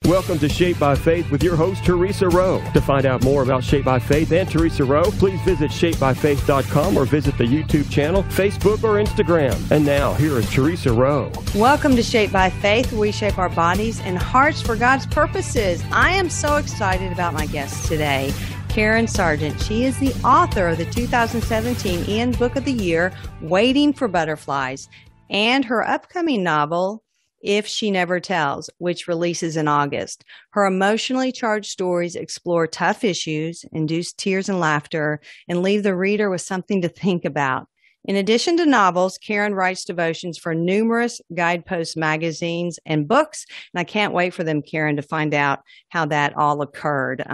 Welcome to Shaped by Faith with your host, Theresa Rowe. To find out more about Shaped by Faith and Theresa Rowe, please visit shapedbyfaith.com or visit the YouTube channel, Facebook, or Instagram. And now, here is Theresa Rowe. Welcome to Shaped by Faith, where we shape our bodies and hearts for God's purposes. I am so excited about my guest today, Karen Sargent. She is the author of the 2017 Ian Book of the Year, Waiting for Butterflies, and her upcoming novel, If She Never Tells, which releases in August. Her emotionally charged stories explore tough issues, induce tears and laughter, and leave the reader with something to think about. In addition to novels, Karen writes devotions for numerous Guidepost magazines and books, and I can't wait for them, Karen, to find out how that all occurred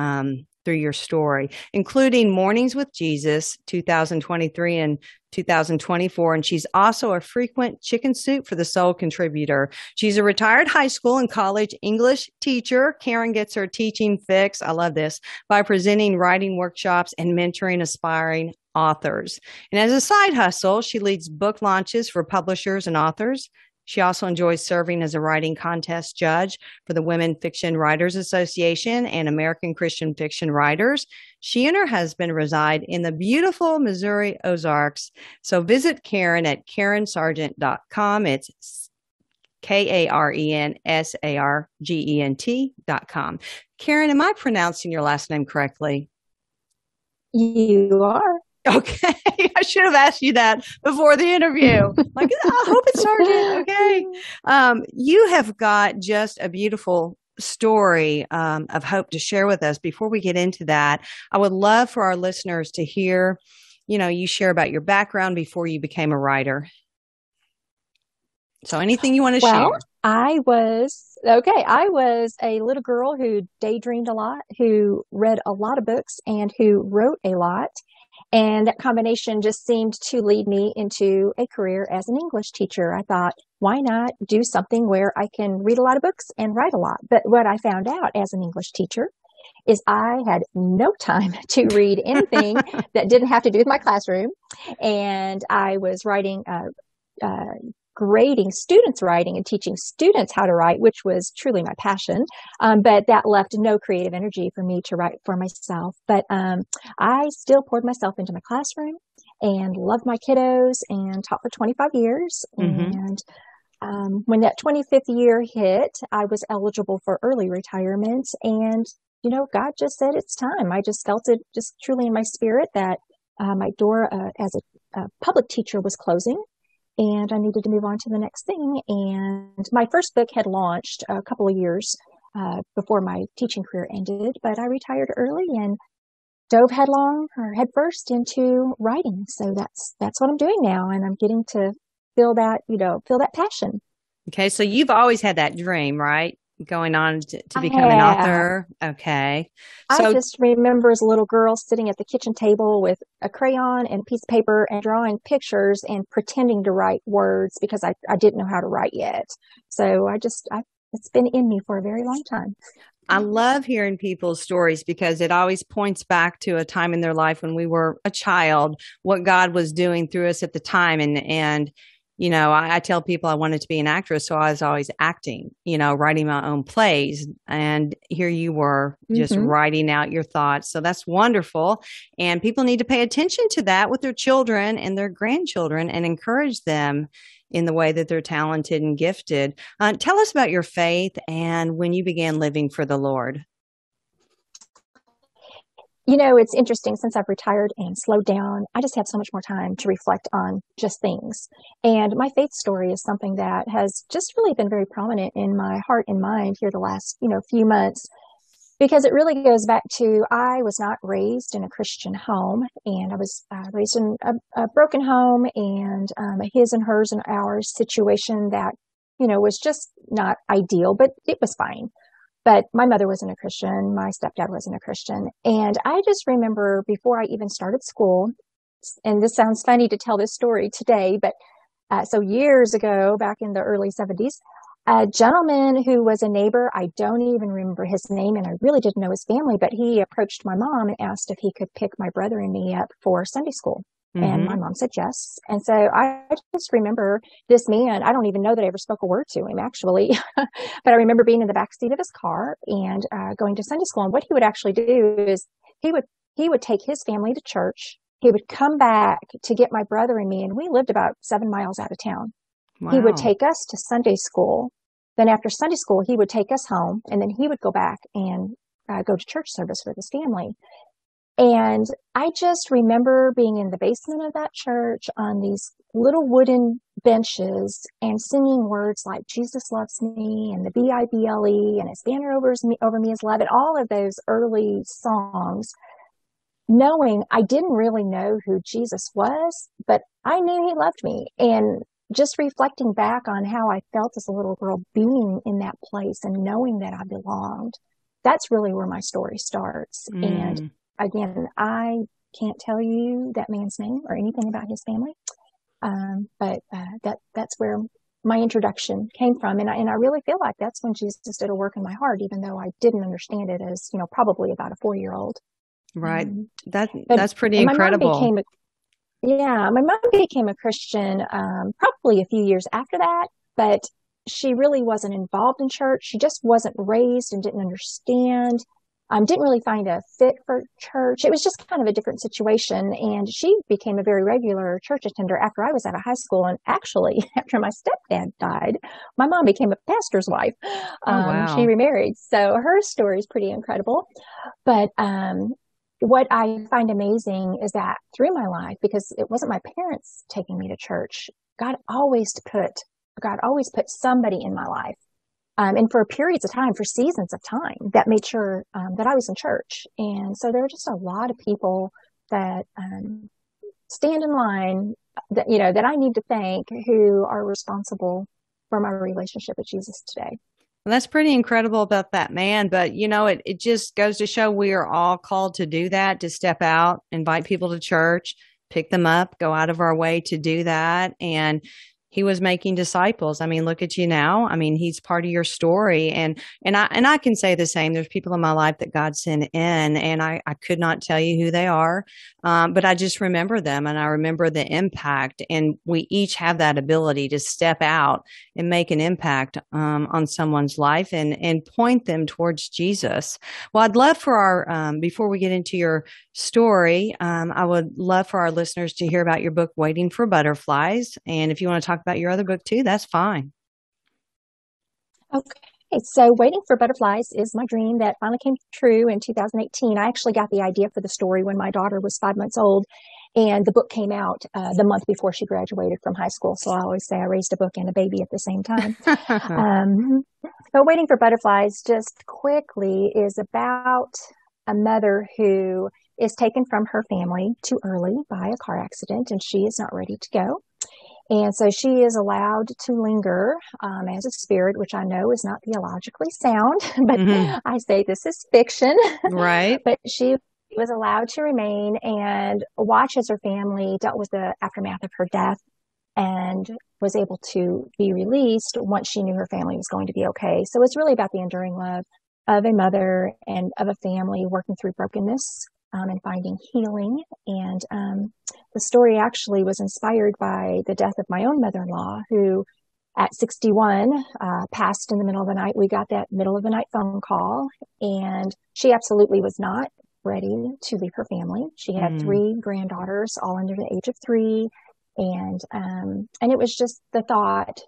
through your story, including Mornings with Jesus, 2023 and 2024. And she's also a frequent Chicken Soup for the Soul contributor. She's a retired high school and college English teacher. Karen gets her teaching fix, I love this, by presenting writing workshops and mentoring aspiring authors. And as a side hustle, she leads book launches for publishers and authors. She also enjoys serving as a writing contest judge for the Women Fiction Writers Association and American Christian Fiction Writers. She and her husband reside in the beautiful Missouri Ozarks. So visit Karen at karensargent.com. It's KarenSargent.com. Karen, am I pronouncing your last name correctly? You are. Okay. I should have asked you that before the interview. Like, I hope it's Sargent. Okay. You have got just a beautiful story of hope to share with us. Before we get into that, I would love for our listeners to hear, you share about your background before you became a writer. So anything you want to share? I was a little girl who daydreamed a lot, who read a lot of books, and who wrote a lot. And that combination just seemed to lead me into a career as an English teacher. I thought, why not do something where I can read a lot of books and write a lot? But what I found out as an English teacher is I had no time to read anything that didn't have to do with my classroom. And I was writing, grading students' writing and teaching students how to write, which was truly my passion. But that left no creative energy for me to write for myself. But I still poured myself into my classroom and loved my kiddos and taught for 25 years. Mm-hmm. And when that 25th year hit, I was eligible for early retirement. And, God just said it's time. I just felt it just truly in my spirit that my door as a public teacher was closing. And I needed to move on to the next thing. And my first book had launched a couple of years before my teaching career ended, but I retired early and dove headfirst into writing. So that's what I'm doing now, and I'm getting to feel that passion. Okay, so you've always had that dream, right? Going on to become an author. Okay. I just remember as a little girl sitting at the kitchen table with a crayon and a piece of paper and drawing pictures and pretending to write words because I didn't know how to write yet. So it's been in me for a very long time. I love hearing people's stories because it always points back to a time in their life when we were a child, what God was doing through us at the time. And I tell people I wanted to be an actress, so I was always acting, writing my own plays. And here you were just writing out your thoughts. So that's wonderful. And people need to pay attention to that with their children and their grandchildren and encourage them in the way that they're talented and gifted. Tell us about your faith and when you began living for the Lord. It's interesting. Since I've retired and slowed down, I just have so much more time to reflect on just things. And my faith story is something that has just really been very prominent in my heart and mind here the last, few months, because it really goes back to, I was not raised in a Christian home, and I was raised in a broken home and a his and hers and ours situation that, was just not ideal, but it was fine. But my mother wasn't a Christian. My stepdad wasn't a Christian. And I just remember before I even started school, and this sounds funny to tell this story today, but so years ago, back in the early 70s, a gentleman who was a neighbor, I don't even remember his name, and I really didn't know his family, but he approached my mom and asked if he could pick my brother and me up for Sunday school. And my mom said yes. And so I just remember this man. I don't even know that I ever spoke a word to him, actually. But I remember being in the back seat of his car and going to Sunday school. And what he would actually do is he would take his family to church. He would come back to get my brother and me. And we lived about 7 miles out of town. Wow. He would take us to Sunday school. Then after Sunday school, he would take us home. And then he would go back and go to church service with his family. And I just remember being in the basement of that church on these little wooden benches and singing words like Jesus loves me and the Bible and his banner over me is love and all of those early songs, knowing I didn't really know who Jesus was, but I knew he loved me. And just reflecting back on how I felt as a little girl being in that place and knowing that I belonged, that's really where my story starts. And again, I can't tell you that man's name or anything about his family, but that's where my introduction came from, and I really feel like that's when Jesus did a work in my heart, even though I didn't understand it as probably about a 4-year-old. Right, that's pretty incredible. My mom became a Christian probably a few years after that, but she really wasn't involved in church. She just wasn't raised and didn't understand. Didn't really find a fit for church. It was just kind of a different situation. And she became a very regular church attender after I was out of high school. And actually, after my stepdad died, my mom became a pastor's wife. Wow. She remarried. So her story is pretty incredible. But what I find amazing is that through my life, because it wasn't my parents taking me to church, God always put somebody in my life. And for periods of time, for seasons of time, that made sure that I was in church. And so there are just a lot of people that stand in line that I need to thank who are responsible for my relationship with Jesus today. Well, that's pretty incredible about that man. But, it just goes to show we are all called to do that, to step out, invite people to church, pick them up, go out of our way to do that. And he was making disciples. I mean, look at you now. I mean, he's part of your story. And I can say the same. There's people in my life that God sent in, and I could not tell you who they are. But I just remember them, and I remember the impact. And we each have that ability to step out and make an impact on someone's life and point them towards Jesus. Well, I'd love for before we get into your story, I would love for our listeners to hear about your book, Waiting for Butterflies. And if you want to talk about your other book too, that's fine. Okay, so Waiting for Butterflies is my dream that finally came true in 2018. I actually got the idea for the story when my daughter was 5 months old, and the book came out the month before she graduated from high school. So I always say I raised a book and a baby at the same time. But Waiting for Butterflies, just quickly, is about a mother who is taken from her family too early by a car accident, and she is not ready to go. And so she is allowed to linger as a spirit, which I know is not theologically sound, but I say this is fiction. Right. But she was allowed to remain and watch as her family dealt with the aftermath of her death and was able to be released once she knew her family was going to be okay. So it's really about the enduring love of a mother and of a family working through brokenness and finding healing. And the story actually was inspired by the death of my own mother-in-law, who at 61 passed in the middle of the night. We got that middle of the night phone call, and she absolutely was not ready to leave her family. She had 3 granddaughters, all under the age of 3. And it was just the thought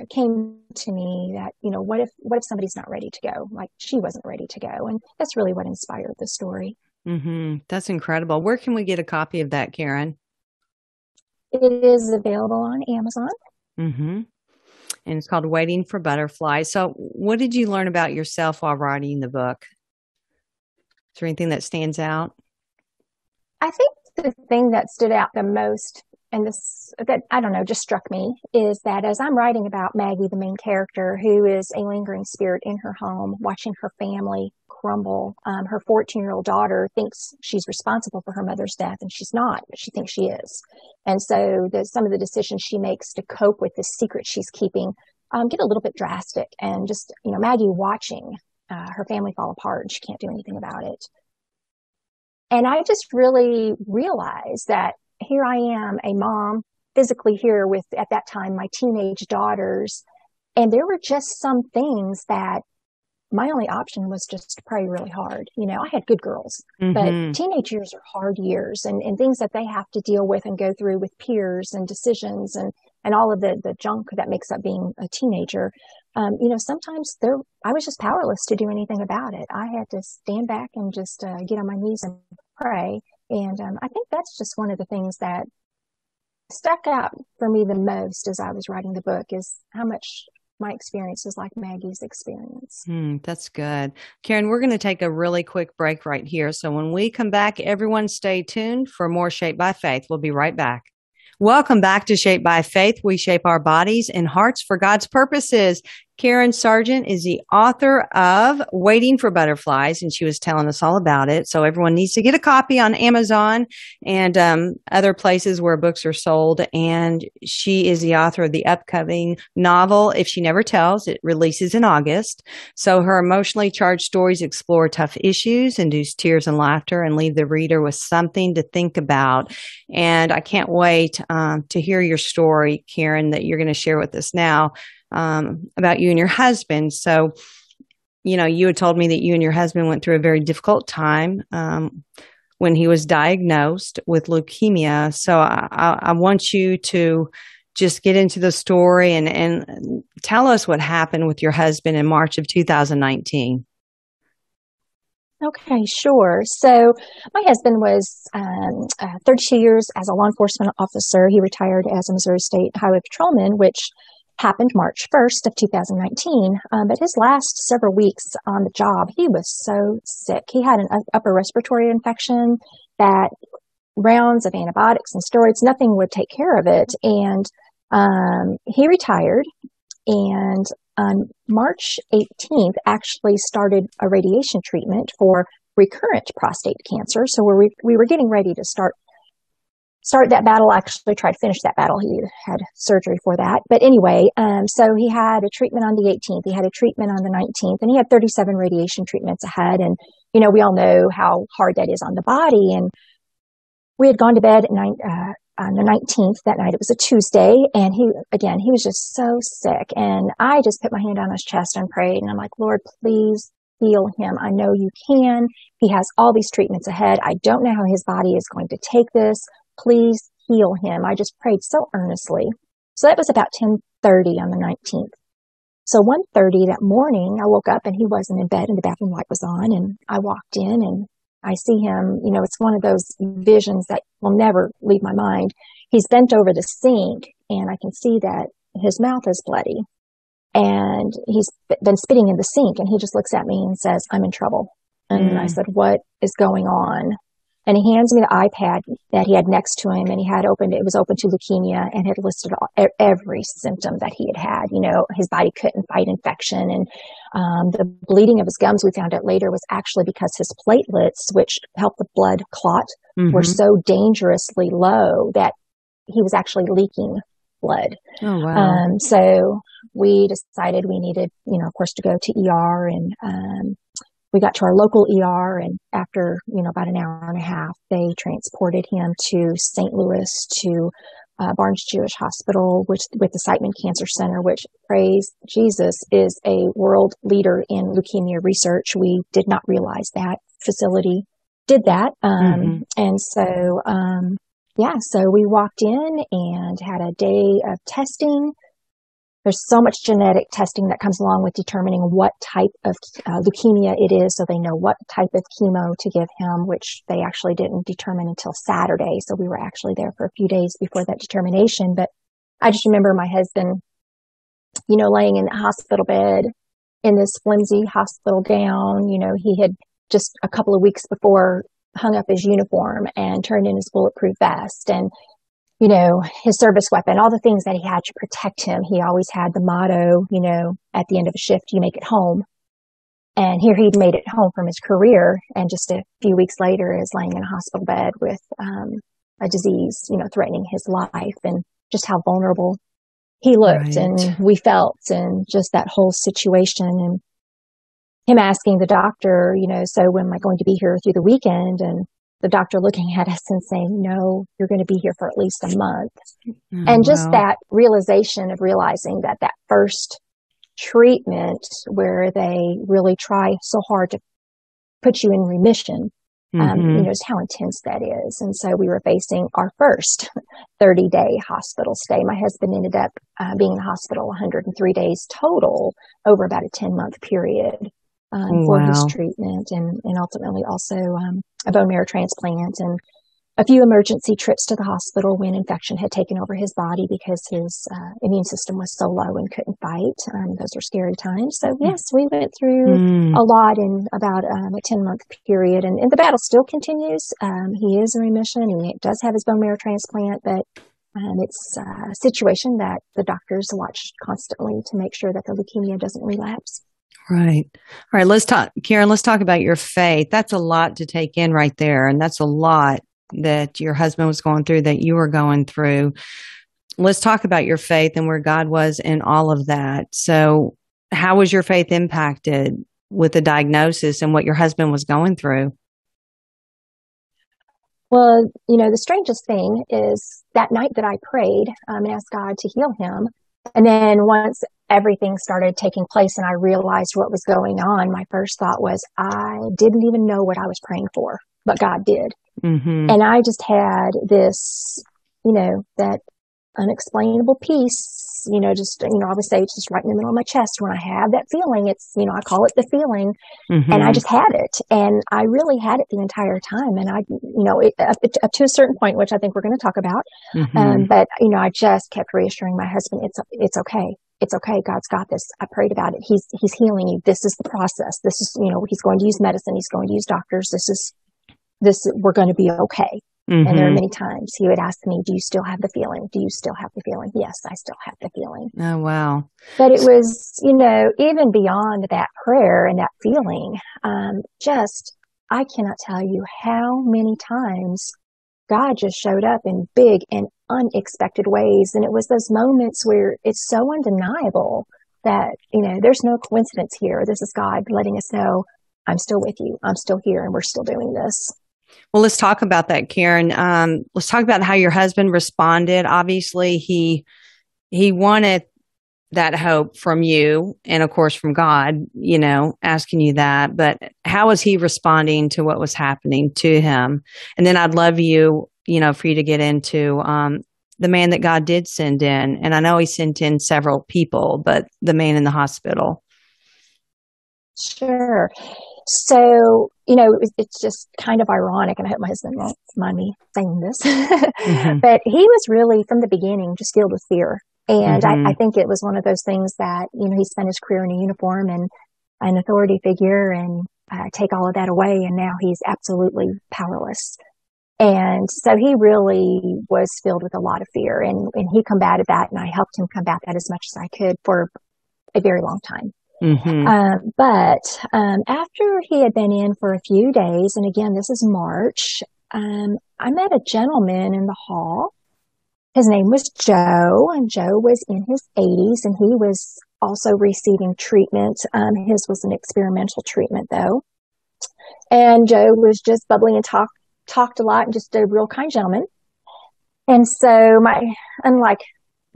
came to me that, what if somebody's not ready to go? Like she wasn't ready to go. And that's really what inspired the story. That's incredible. Where can we get a copy of that, Karen? It is available on Amazon. And it's called Waiting for Butterflies. So what did you learn about yourself while writing the book? Is there anything that stands out? I think the thing that stood out the most, and just struck me, is that as I'm writing about Maggie, the main character, who is a lingering spirit in her home, watching her family crumble. Her 14-year-old daughter thinks she's responsible for her mother's death, and she's not, but she thinks she is. And so some of the decisions she makes to cope with the secret she's keeping get a little bit drastic. And just, Maggie watching her family fall apart, and she can't do anything about it. And I just really realized that here I am, a mom, physically here with, at that time, my teenage daughters. And there were just some things that my only option was just to pray really hard. I had good girls, but teenage years are hard years, and things that they have to deal with and go through with peers and decisions and all of the junk that makes up being a teenager. Sometimes I was just powerless to do anything about it. I had to stand back and just get on my knees and pray. And I think that's just one of the things that stuck out for me the most as I was writing the book, is how much my experience is like Maggie's experience. That's good. Karen, we're going to take a really quick break right here. So when we come back, everyone stay tuned for more Shaped by Faith. We'll be right back. Welcome back to Shaped by Faith. We shape our bodies and hearts for God's purposes. Karen Sargent is the author of Waiting for Butterflies, and she was telling us all about it. So everyone needs to get a copy on Amazon and other places where books are sold. And she is the author of the upcoming novel, If She Never Tells. It releases in August. So her emotionally charged stories explore tough issues, induce tears and laughter, and leave the reader with something to think about. And I can't wait to hear your story, Karen, that you're going to share with us now. About you and your husband. So, you had told me that you and your husband went through a very difficult time when he was diagnosed with leukemia. So I want you to just get into the story and tell us what happened with your husband in March of 2019. Okay, sure. So my husband was 32 years as a law enforcement officer. He retired as a Missouri State Highway Patrolman, which happened March 1st of 2019. But his last several weeks on the job, he was so sick. He had an upper respiratory infection that rounds of antibiotics and steroids, nothing would take care of it. And he retired, and on March 18th actually started a radiation treatment for recurrent prostate cancer. So we were getting ready to start that battle, actually try to finish that battle. He had surgery for that. But anyway, so he had a treatment on the 18th. He had a treatment on the 19th, and he had 37 radiation treatments ahead. And, we all know how hard that is on the body. And we had gone to bed on the 19th that night. It was a Tuesday. And he was just so sick. And I just put my hand on his chest and prayed. And I'm like, Lord, please heal him. I know you can. He has all these treatments ahead. I don't know how his body is going to take this. Please heal him. I just prayed so earnestly. So that was about 10:30 on the 19th. So 1:30 that morning, I woke up and he wasn't in bed and the bathroom light was on, and I walked in and I see him. It's one of those visions that will never leave my mind. He's bent over the sink and I can see that his mouth is bloody and he's been spitting in the sink, and he just looks at me and says, "I'm in trouble." And I said, "What is going on?" And he hands me the iPad that he had next to him, and it was open to leukemia, and had listed every symptom that he had. His body couldn't fight infection, and the bleeding of his gums, we found out later, was actually because his platelets, which help the blood clot, were so dangerously low that he was actually leaking blood. Oh, wow. So we decided we needed, of course, to go to ER, and we got to our local ER, and after, about an hour and a half, they transported him to St. Louis to Barnes Jewish Hospital, with the Siteman Cancer Center, which, praise Jesus, is a world leader in leukemia research. We did not realize that facility did that. And so, so we walked in and had a day of testing. There's so much genetic testing that comes along with determining what type of leukemia it is, so they know what type of chemo to give him, which they actually didn't determine until Saturday. So we were actually there for a few days before that determination. But I just remember my husband, laying in the hospital bed in this flimsy hospital gown. He had just a couple of weeks before hung up his uniform and turned in his bulletproof vest, and his service weapon, all the things that he had to protect him. He always had the motto, at the end of a shift, you make it home. And here he'd made it home from his career. And just a few weeks later is laying in a hospital bed with a disease, threatening his life, and just how vulnerable he looked. Right. And we felt, and just that whole situation, and him asking the doctor, so when am I going to be here through the weekend? And the doctor looking at us and saying, no, you're going to be here for at least a month. Oh, And just wow. that realization of realizing that that first treatment where they really try so hard to put you in remission, just how intense that is. And so we were facing our first 30-day hospital stay. My husband ended up being in the hospital 103 days total over about a 10-month period for his treatment, and ultimately also a bone marrow transplant and a few emergency trips to the hospital when infection had taken over his body because his immune system was so low and couldn't fight. Those are scary times. So yes, we went through a lot in about a 10-month period, and the battle still continues. He is in remission. He does have his bone marrow transplant, but it's a situation that the doctors watch constantly to make sure that the leukemia doesn't relapse. Right. All right. Let's talk, Karen, let's talk about your faith. That's a lot to take in right there. And that's a lot that your husband was going through, that you were going through. Let's talk about your faith and where God was in all of that. So how was your faith impacted with the diagnosis and what your husband was going through? Well, the strangest thing is that night that I prayed and asked God to heal him. And then once everything started taking place and I realized what was going on, my first thought was, I didn't even know what I was praying for, but God did. And I just had this, that unexplainable peace, I would say it's just right in the middle of my chest. When I have that feeling, it's, I call it the feeling, and I just had it. And I really had it the entire time. And up to a certain point, which I think we're going to talk about. But, I just kept reassuring my husband, it's okay. It's okay. God's got this. I prayed about it. He's healing you. This is the process. This is, he's going to use medicine. He's going to use doctors. We're going to be okay. And there are many times he would ask me, do you still have the feeling? Do you still have the feeling? Yes, I still have the feeling. Oh, wow. But it was, even beyond that prayer and that feeling, I cannot tell you how many times God just showed up in big and unexpected ways. And it was those moments where it's so undeniable that, there's no coincidence here. This is God letting us know, I'm still with you. I'm still here, and we're still doing this. Well, let's talk about that, Karen. Let's talk about how your husband responded. Obviously, he wanted that hope from you and, of course, from God, asking you that. But how was he responding to what was happening to him? And then I'd love you, for you to get into the man that God did send in. And I know he sent in several people, but the man in the hospital. Sure. So, it's just kind of ironic, and I hope my husband won't mind me saying this, but he was really, from the beginning, just filled with fear. And I think it was one of those things that, he spent his career in a uniform and an authority figure, and take all of that away, and now he's absolutely powerless. And so he really was filled with a lot of fear, and he combated that, and I helped him combat that as much as I could for a very long time. But after he had been in for a few days, and again, this is March, I met a gentleman in the hall. His name was Joe, and Joe was in his 80s, and he was also receiving treatment. His was an experimental treatment, though. And Joe was just bubbly and talked a lot, and just a real kind gentleman. And so unlike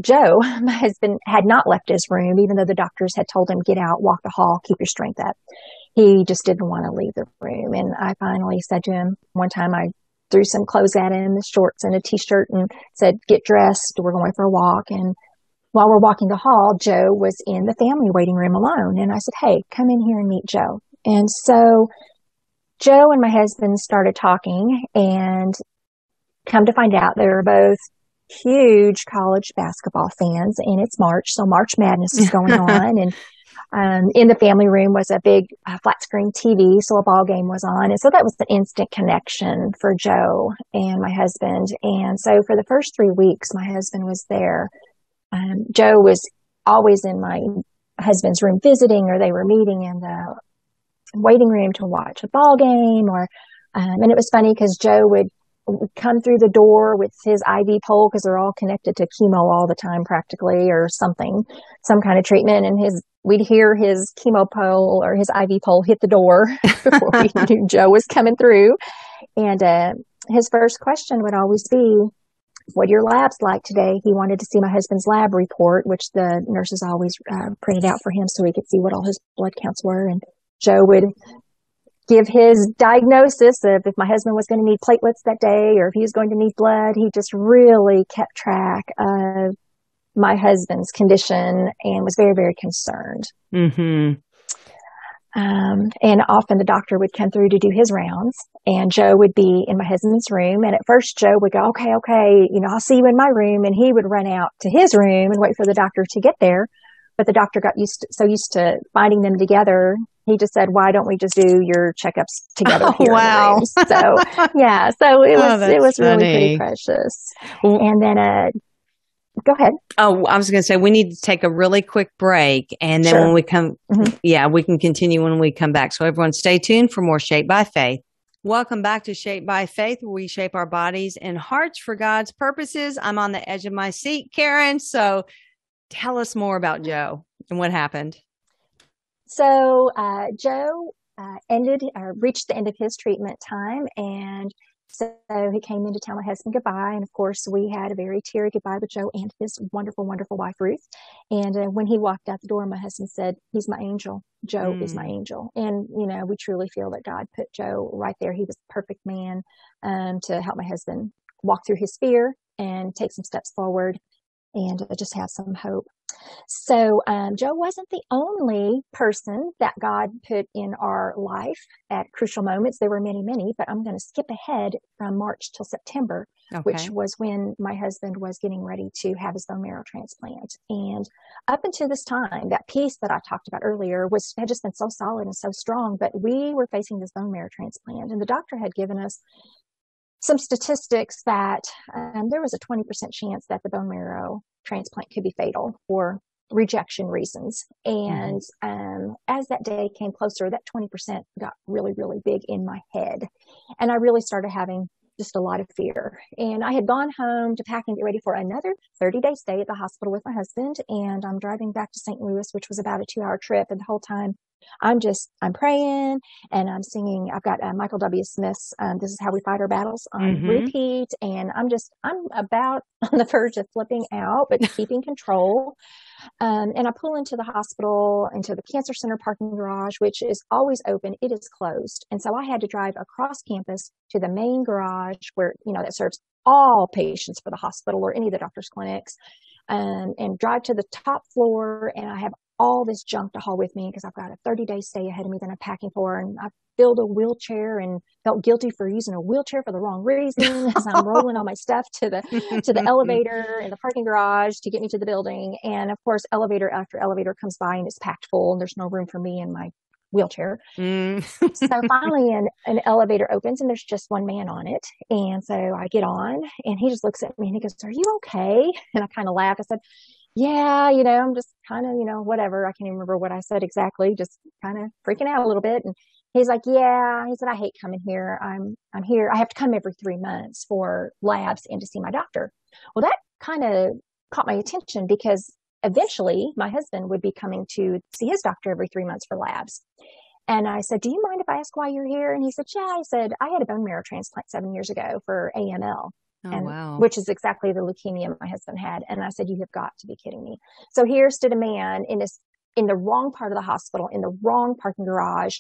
Joe, my husband, had not left his room, even though the doctors had told him, get out, walk the hall, keep your strength up. He just didn't want to leave the room. And I finally said to him, one time I threw some clothes at him, shorts and a t-shirt, and said, get dressed, we're going for a walk. And while we're walking the hall, Joe was in the family waiting room alone. And I said, hey, come in here and meet Joe. And so Joe and my husband started talking, and come to find out they were both huge college basketball fans, and it's March, so March Madness is going on. And in the family room was a big flat screen TV, so a ball game was on. And so that was the instant connection for Joe and my husband. And so for the first 3 weeks, my husband was there. Joe was always in my husband's room visiting, or they were meeting in the waiting room to watch a ball game. And it was funny because Joe would come through the door with his IV pole, because they're all connected to chemo all the time practically, or some kind of treatment. And we'd hear his chemo pole or his IV pole hit the door before we knew Joe was coming through. And his first question would always be, what are your labs like today? He wanted to see my husband's lab report, which the nurses always printed out for him so he could see what all his blood counts were. And Joe would give his diagnosis of if my husband was going to need platelets that day or if he was going to need blood. He just really kept track of my husband's condition and was very, very concerned. Mm-hmm. And often the doctor would come through to do his rounds, and Joe would be in my husband's room. And at first Joe would go, okay, I'll see you in my room. And he would run out to his room and wait for the doctor to get there. But the doctor got so used to finding them together. He just said, why don't we just do your checkups together here? Wow. In the room? So yeah, so it was really pretty precious. Well, and then, go ahead. Oh, I was going to say, we need to take a really quick break. And then when we come, we can continue when we come back. So everyone stay tuned for more Shaped by Faith. Welcome back to Shaped by Faith, where we shape our bodies and hearts for God's purposes. I'm on the edge of my seat, Karen. So tell us more about Joe and what happened. So Joe reached the end of his treatment time, and so he came in to tell my husband goodbye. And of course, we had a very teary goodbye with Joe and his wonderful, wonderful wife, Ruth. And when he walked out the door, my husband said, he's my angel. Joe is my angel. And, we truly feel that God put Joe right there. He was the perfect man to help my husband walk through his fear and take some steps forward and just have some hope. So Joe wasn't the only person that God put in our life at crucial moments. There were many, many, but I'm going to skip ahead from March till September, which was when my husband was getting ready to have his bone marrow transplant. And up until this time, that piece that I talked about earlier had just been so solid and so strong, but we were facing this bone marrow transplant, and the doctor had given us some statistics that there was a 20% chance that the bone marrow transplant could be fatal for rejection reasons. And as that day came closer, that 20% got really, really big in my head. And I really started having just a lot of fear. And I had gone home to pack and get ready for another 30-day stay at the hospital with my husband. And I'm driving back to St. Louis, which was about a 2-hour trip. And the whole time I'm praying and I'm singing. I've got Michael W. Smith's This Is How We Fight Our Battles on repeat. And I'm about on the verge of flipping out, but keeping control. And I pull into the hospital, into the cancer center parking garage, which is always open. It is closed. And so I had to drive across campus to the main garage where, that serves all patients for the hospital or any of the doctor's clinics, and drive to the top floor. And I have all this junk to haul with me because I've got a 30-day stay ahead of me that I'm packing for. And I filled a wheelchair and felt guilty for using a wheelchair for the wrong reason as I'm rolling all my stuff to the elevator in the parking garage to get me to the building. And of course, elevator after elevator comes by and it's packed full and there's no room for me in my wheelchair. So finally an elevator opens and there's just one man on it. And so I get on and he just looks at me and he goes, "Are you okay?" And I kind of laughed. I said, "Yeah, I'm just kind of, whatever." I can't even remember what I said exactly, just kind of freaking out a little bit. And he's like, "Yeah," he said, "I hate coming here. I'm here. I have to come every 3 months for labs and to see my doctor." Well, that kind of caught my attention because eventually my husband would be coming to see his doctor every 3 months for labs. And I said, "Do you mind if I ask why you're here?" And he said, "Yeah." I said, "I had a bone marrow transplant 7 years ago for AML." Wow. Which is exactly the leukemia my husband had. And I said, "You have got to be kidding me." So here stood a man in the wrong part of the hospital, in the wrong parking garage,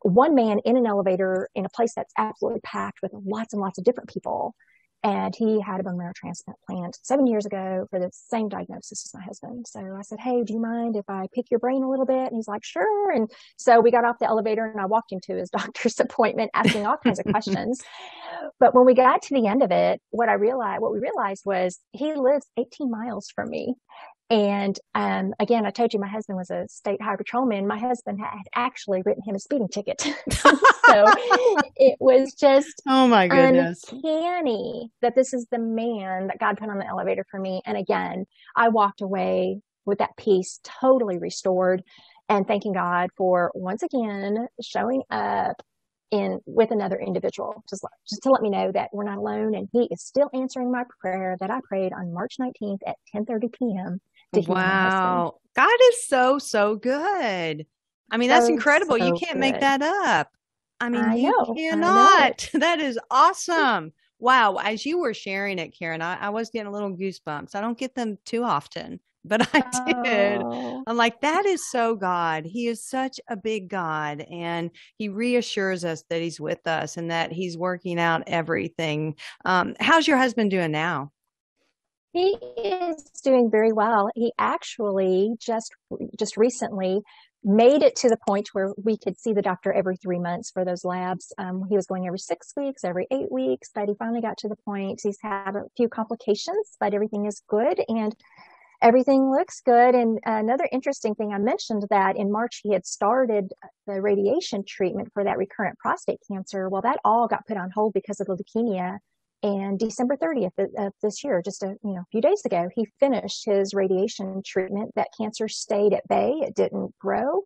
one man in an elevator in a place that's absolutely packed with lots and lots of different people. And he had a bone marrow transplant 7 years ago for the same diagnosis as my husband. So I said, "Hey, do you mind if I pick your brain a little bit?" And he's like, "Sure." And so we got off the elevator and I walked him to his doctor's appointment, asking all kinds of questions. But when we got to the end of it, what we realized was he lives 18 miles from me. And again, I told you my husband was a state highway patrolman. My husband had actually written him a speeding ticket. So it was just oh my goodness, uncanny that this is the man that God put on the elevator for me. And again, I walked away with that peace totally restored and thanking God for once again showing up with another individual, just to let me know that we're not alone. And he is still answering my prayer that I prayed on March 19th at 10:30 p.m. Wow. God is so, so good. I mean, that's incredible. You can't make that up. I mean, I you know. cannot. That is awesome. Wow. As you were sharing it, Karen, I was getting a little goosebumps. I don't get them too often, but I did. Oh, I'm like, that is so God. He is such a big God. And he reassures us that he's with us and that he's working out everything. How's your husband doing now? he is doing very well. He actually just recently made it to the point where we could see the doctor every 3 months for those labs. He was going every 6 weeks, every 8 weeks, but he finally got to the point. He's had a few complications, but everything is good and everything looks good. And another interesting thing, I mentioned that in March he had started the radiation treatment for that recurrent prostate cancer. Well, that all got put on hold because of the leukemia. And December 30th of this year, just a few days ago, he finished his radiation treatment. That cancer stayed at bay. It didn't grow.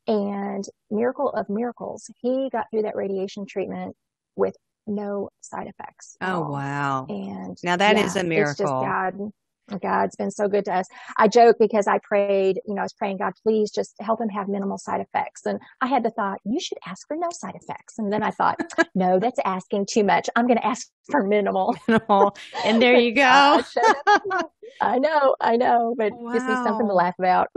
And miracle of miracles, he got through that radiation treatment with no side effects at Oh, all. wow. And Now that is a it's just miracle. God. God's been so good to us. I joke because I prayed, I was praying, God, please just help him have minimal side effects. And I had the thought, you should ask for no side effects. And then I thought, no, that's asking too much. I'm going to ask for minimal. And there you go. I know, but gives me something to Wow. laugh about.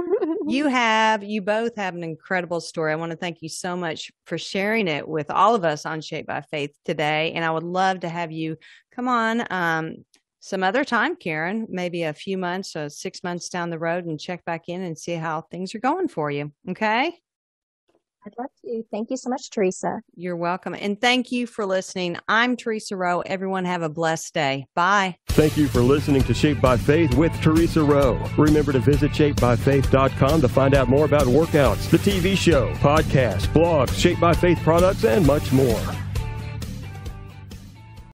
You both have an incredible story. I want to thank you so much for sharing it with all of us on Shaped by Faith today. And I would love to have you come on some other time, Karen, maybe a few months, 6 months down the road, and check back in and see how things are going for you. Okay? I'd love to. Thank you so much, Theresa. You're welcome. And thank you for listening. I'm Theresa Rowe. Everyone have a blessed day. Bye. Thank you for listening to Shaped by Faith with Theresa Rowe. Remember to visit shapebyfaith.com to find out more about workouts, the TV show, podcasts, blogs, Shaped by Faith products, and much more.